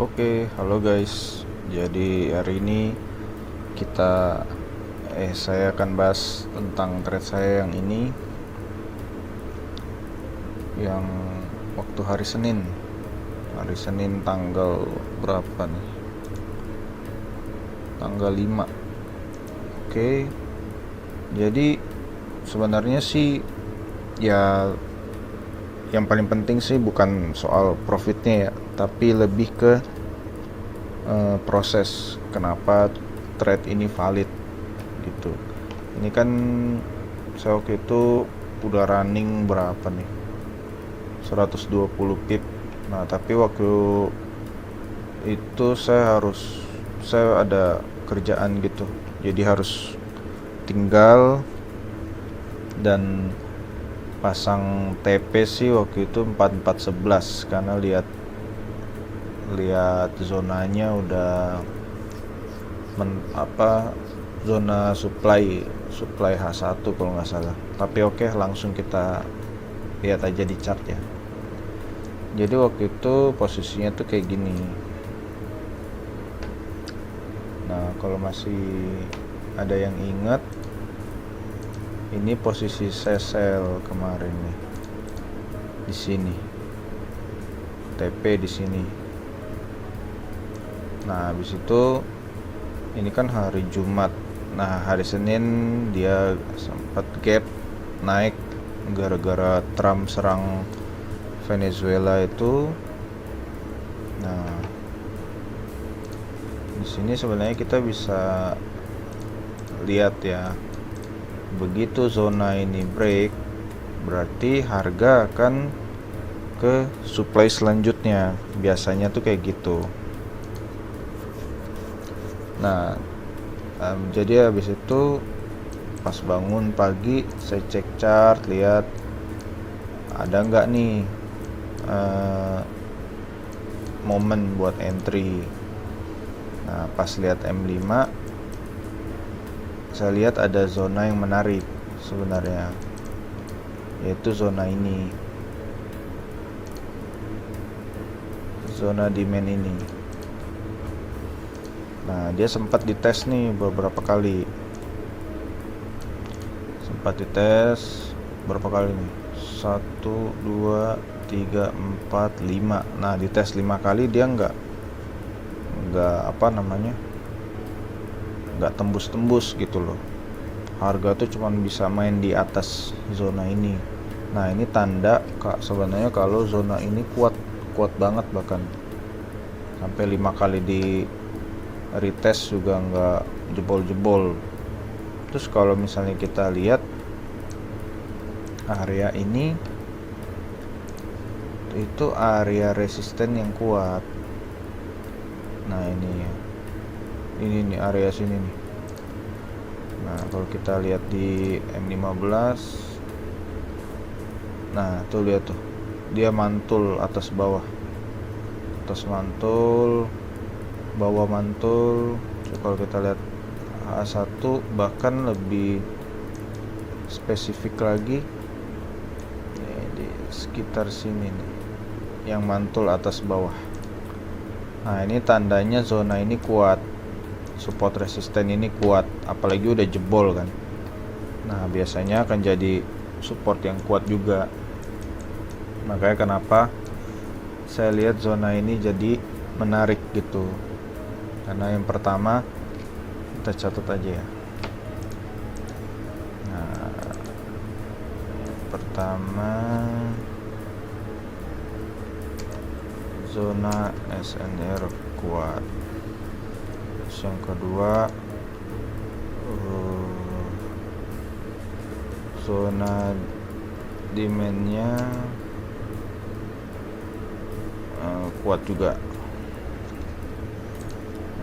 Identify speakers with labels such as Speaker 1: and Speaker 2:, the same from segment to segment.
Speaker 1: Oke, halo guys. Jadi hari ini kita saya akan bahas tentang trade saya yang ini, yang waktu hari Senin. Hari Senin tanggal berapa nih? Tanggal 5. Oke. Jadi sebenarnya sih ya yang paling penting sih bukan soal profitnya ya, tapi lebih ke proses kenapa trade ini valid gitu. Ini kan saya waktu itu udah running berapa nih, 120 pip. Nah tapi waktu itu saya ada kerjaan gitu, jadi harus tinggal dan pasang TP sih waktu itu 4411 karena lihat zonanya udah zona supply H1 kalau nggak salah. Tapi oke, langsung kita lihat aja di chart ya. Jadi waktu itu posisinya tuh kayak gini. Nah kalau masih ada yang ingat, ini posisi saya sell kemarin nih, di sini TP di sini. Nah habis itu ini kan hari Jumat. Nah hari Senin dia sempat gap naik gara-gara Trump serang Venezuela itu. Nah di sini sebenarnya kita bisa lihat ya, begitu zona ini break berarti harga akan ke supply selanjutnya, biasanya tuh kayak gitu. Nah jadi habis itu pas bangun pagi saya cek chart, lihat ada nggak nih momen buat entry. Nah pas lihat M5, saya lihat ada zona yang menarik sebenarnya, yaitu zona ini, zona demand ini. Nah dia sempat dites nih beberapa kali, berapa kali nih, 1, 2, 3, 4, 5. Nah dites 5 kali dia nggak nggak tembus gitu loh. Harga tuh cuman bisa main di atas zona ini. Nah ini tanda sebenarnya kalau zona ini kuat banget, bahkan sampai 5 kali di retest juga nggak jebol. Terus kalau misalnya kita lihat area ini, itu area resisten yang kuat. Nah ini nih area sini nih. Nah kalau kita lihat di M15, nah tuh lihat tuh, dia mantul atas bawah, bawah mantul. So, kalau kita lihat H1 bahkan lebih spesifik lagi di sekitar sini nih, yang mantul atas bawah. Nah ini tandanya zona ini kuat, support resisten ini kuat, apalagi udah jebol kan. Nah biasanya akan jadi support yang kuat juga. Makanya kenapa saya lihat zona ini jadi menarik gitu, karena yang pertama kita catat aja ya. Nah yang pertama zona SNR kuat. Terus yang kedua zona demandnya kuat juga.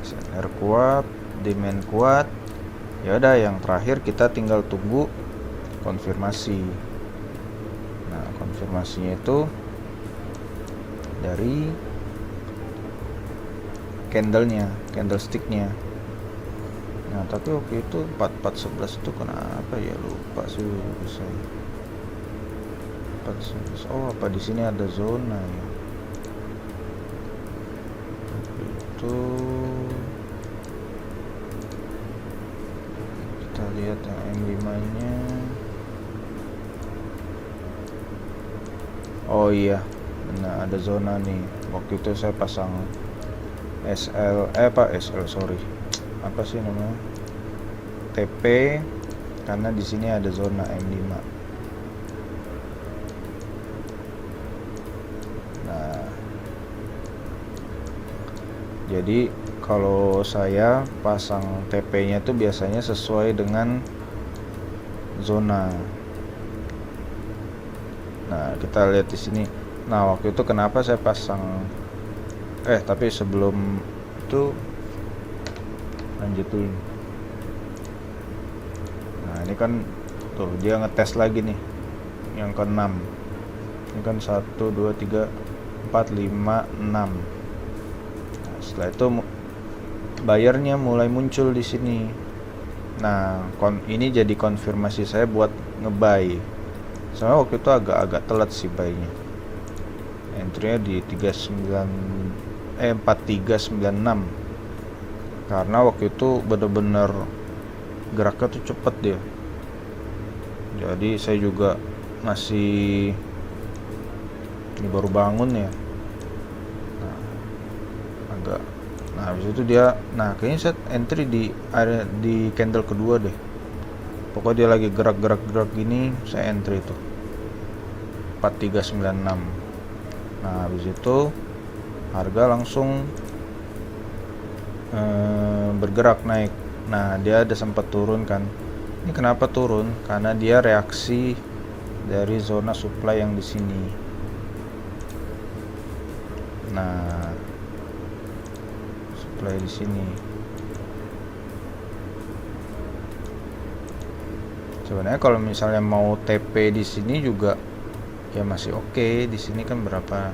Speaker 1: SNR kuat, demand kuat. Ya udah, yang terakhir kita tinggal tunggu konfirmasi. Nah konfirmasinya itu dari candlesticknya. Nah tapi waktu itu 4411 itu kenapa ya, lupa sih saya. 411, oh apa di sini ada zona ya. itu kita lihat yang M5 nya. Oh iya, nah ada zona nih. Waktu itu saya pasang SL, apa sih namanya, TP, karena di sini ada zona M5. Nah, jadi kalau saya pasang TP-nya tuh biasanya sesuai dengan zona. Nah, kita lihat di sini. Nah, waktu itu kenapa saya pasang tapi sebelum itu lanjut dulu. Nah, ini kan tuh dia ngetes lagi nih yang ke-6. Ini kan 1 2 3 4 5 6. Nah, setelah itu bayarnya mulai muncul di sini. Nah, ini jadi konfirmasi saya buat ngebuy. Soalnya waktu itu agak telat sih buy-nya. Entry-nya di 4396. Karena waktu itu bener-bener geraknya tuh cepet dia. Jadi saya juga masih ini baru bangun ya. Nah, habis itu dia, kayaknya set entry di candle kedua deh. Pokoknya dia lagi gerak gini, saya entry itu 4396. Nah, habis itu harga langsung bergerak naik. Nah, dia ada sempat turun kan. Ini kenapa turun? Karena dia reaksi dari zona supply yang di sini. Nah, supply di sini. Sebenarnya kalau misalnya mau TP di sini juga ya masih oke. Di sini kan berapa?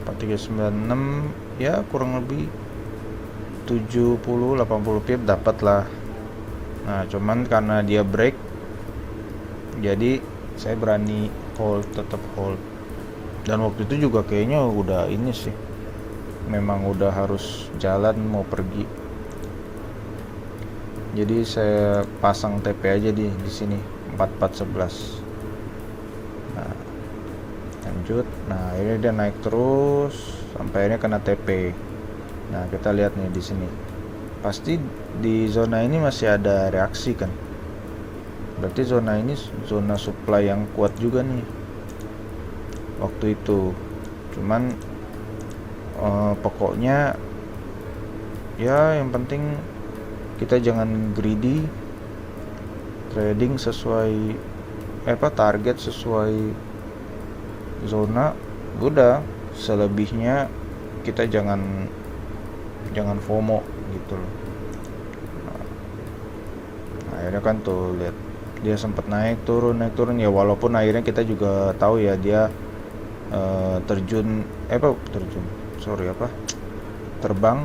Speaker 1: 4396 ya, kurang lebih 70-80 pip dapat lah. Nah, cuman karena dia break, jadi saya berani tetap hold. Dan waktu itu juga kayaknya udah ini sih, memang udah harus jalan mau pergi. Jadi saya pasang TP aja di sini 4411. Nah, lanjut. Nah, ini dia naik terus sampai akhirnya kena TP. Nah, kita lihat nih di sini. Pasti di zona ini masih ada reaksi kan. Berarti zona ini zona supply yang kuat juga nih waktu itu. Cuman pokoknya ya yang penting kita jangan greedy, trading sesuai target sesuai zona. Udah, selebihnya kita jangan FOMO gitu loh. Nah, akhirnya kan tuh lihat dia sempat naik turun ya, walaupun akhirnya kita juga tahu ya dia terbang.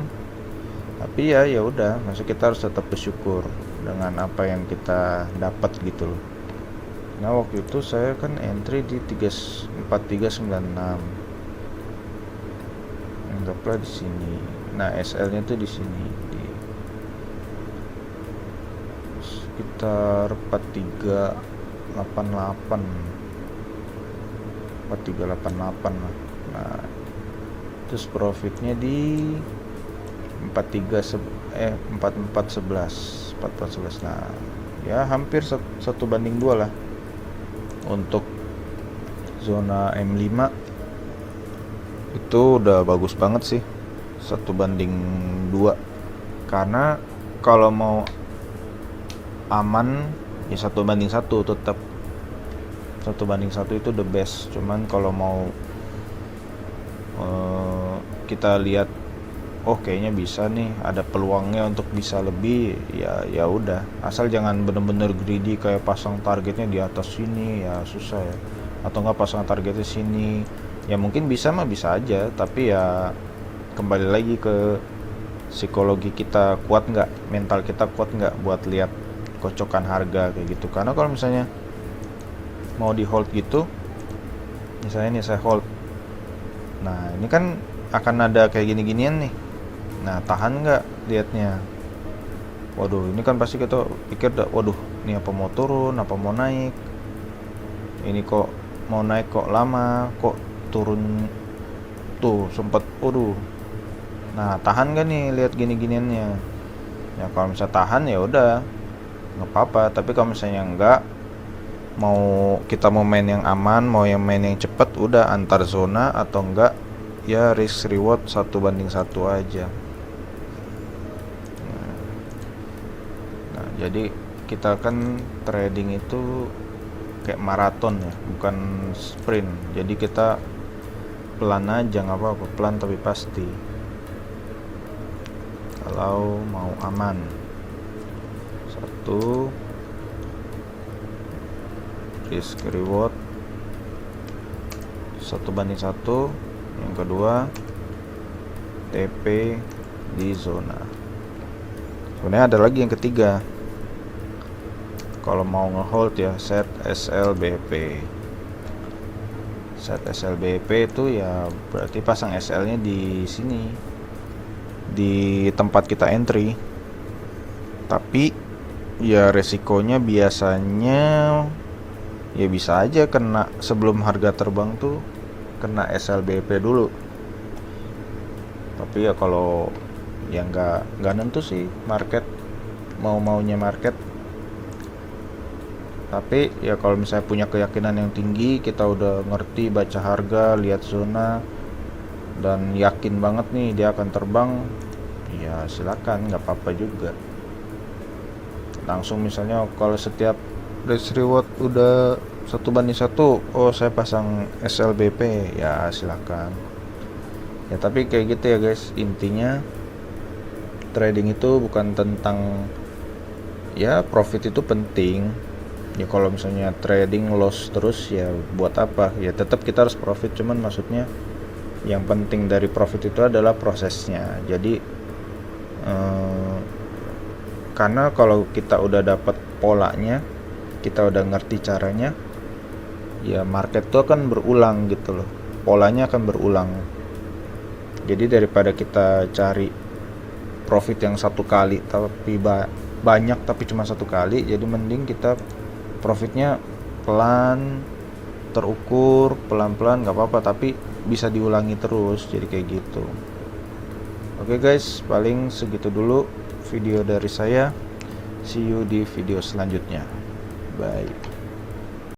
Speaker 1: Tapi ya udah, maksudnya kita harus tetap bersyukur dengan apa yang kita dapat gitu loh. Nah, waktu itu saya kan entry di 4396. Anggaplah di sini. Nah, SL-nya tuh di sini di sekitar 4388 lah. Nah, terus profitnya di 4411. Nah, ya hampir 1:2 lah untuk zona M5. Itu udah bagus banget sih, 1:2. Karena kalau mau aman ya 1:1 tetap. 1:1 itu the best. Cuman kalau mau kita lihat kayaknya bisa nih, ada peluangnya untuk bisa lebih, ya udah, asal jangan bener-bener greedy kayak pasang targetnya di atas sini, ya susah ya. Atau enggak pasang targetnya sini, ya mungkin bisa aja, tapi ya kembali lagi ke psikologi kita kuat nggak, mental kita kuat nggak buat lihat kocokan harga kayak gitu. Karena kalau misalnya mau di hold gitu, misalnya nih saya hold, nah ini kan akan ada kayak gini-ginian nih. Nah, tahan nggak liatnya? Waduh, ini kan pasti kita pikir, waduh, ini apa mau turun, apa mau naik? Ini kok mau naik kok lama, kok turun tuh sempet, waduh. Nah, tahan gak nih lihat gini-giniannya? Ya kalau misalnya tahan ya udah, nggak apa-apa. Tapi kalau misalnya enggak, kita mau main yang aman, mau yang main yang cepet, udah antar zona atau enggak ya risk reward 1:1 aja. Nah, jadi kita kan trading itu kayak maraton ya, bukan sprint. Jadi kita pelan aja, nggak apa-apa, pelan tapi pasti kalau mau aman. Satu, risk reward 1:1. Yang kedua, TP di zona. Sebenarnya ada lagi yang ketiga, kalau mau ngehold ya, set SLBP. Set SLBP itu ya berarti pasang SL nya di sini, di tempat kita entry. Tapi ya resikonya biasanya ya bisa aja kena sebelum harga terbang tuh kena SLBP dulu. Tapi ya kalau ya nggak nentu sih market, maunya market. Tapi ya kalau misalnya punya keyakinan yang tinggi, kita udah ngerti baca harga, lihat zona, dan yakin banget nih dia akan terbang, ya silakan, nggak apa-apa juga. Langsung misalnya kalau setiap risk reward udah 1:1, oh saya pasang SLBP, ya silakan. Ya tapi kayak gitu ya guys, intinya trading itu bukan tentang, ya profit itu penting. Ya kalau misalnya trading loss terus ya buat apa? Ya tetap kita harus profit, cuman maksudnya yang penting dari profit itu adalah prosesnya. Jadi karena kalau kita udah dapat polanya, kita udah ngerti caranya, ya market itu akan berulang gitu loh, polanya akan berulang. Jadi daripada kita cari profit yang satu kali tapi banyak tapi cuma satu kali, jadi mending kita profitnya pelan, terukur, pelan-pelan, nggak apa-apa, tapi bisa diulangi terus, jadi kayak gitu. Oke guys, paling segitu dulu video dari saya. See you di video selanjutnya. Bye.